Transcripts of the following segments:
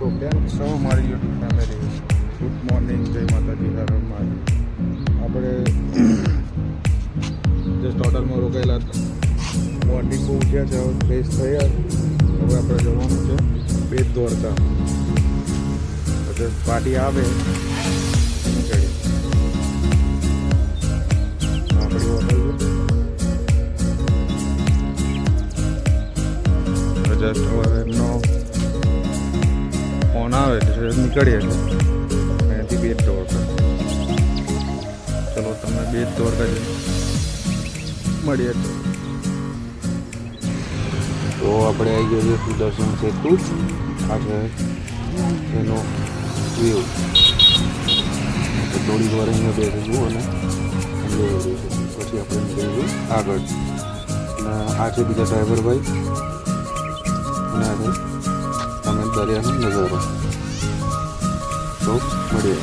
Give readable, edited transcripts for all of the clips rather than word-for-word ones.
તો કેમ છો મારી યુટ્યુબ ફેમિલી? ગુડ મોર્નિંગ, જય માતાજી, હર હર મહાદેવ. આપણે જસ્ટ હોટલમાં રોકાયેલા હતા. મોર્નિંગ બહુ ઉઠ્યા છે, હવે ફ્રેશ થયા. હવે આપણે જવાનું છે બેટ દ્વારકા. જસ્ટ પાર્ટી આવે નીકળી આપણી હોટલ છે. જસ્ટ હવે એમનો ફોન આવે એટલે નીકળીએ છીએ અહીંયાથી બેટ દ્વારકા. ચલો તમે બેટ દ્વારકા જઈને મળીએ. તો આપણે આવી ગયો છે સુદર્શન સેતુ. આ છે એનો વ્યૂ. થોડી વાર અહીંયા બેસીશું અને એન્જોય કરીશું. પછી આપણે નીકળીશું આગળ. અને આ છે બીજા ડ્રાઈવરભાઈ અને આ છે તમે દરિયાનો નજારો. તો મળીએ.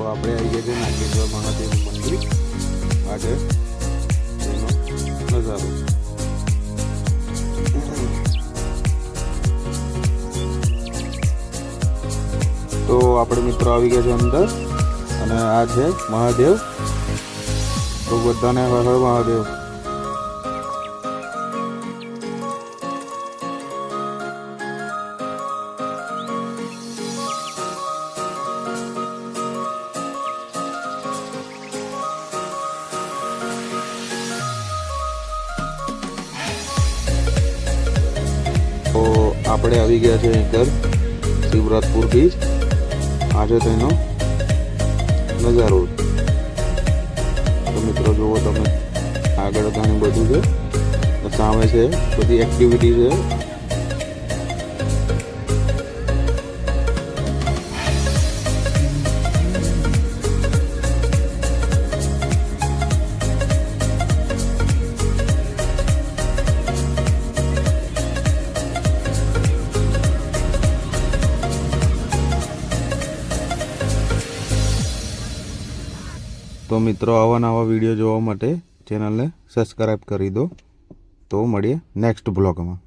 આપણે આવી ગયા છે નાગેશ્વર મહાદેવનું મંદિર. આ છે એનો નજારો. તો આપણે મિત્રો આવી ગયા છે અંદર અને આ છે મહાદેવ. તો બધાને હર હર મહાદેવ. તો આપણે આવી ગયા છે અંદર શિવરાજપુર બીચ. આ છે તેનો નજારો. તો મિત્રો જુઓ તમે, આગળ ઘણું બધું છે, સામે છે બધી એક્ટિવિટી છે. તો મિત્રો આવા નવા વિડીયો જોવા માટે ચેનલને સબસ્ક્રાઈબ કરી દો. તો મળીએ નેક્સ્ટ બ્લોગમાં.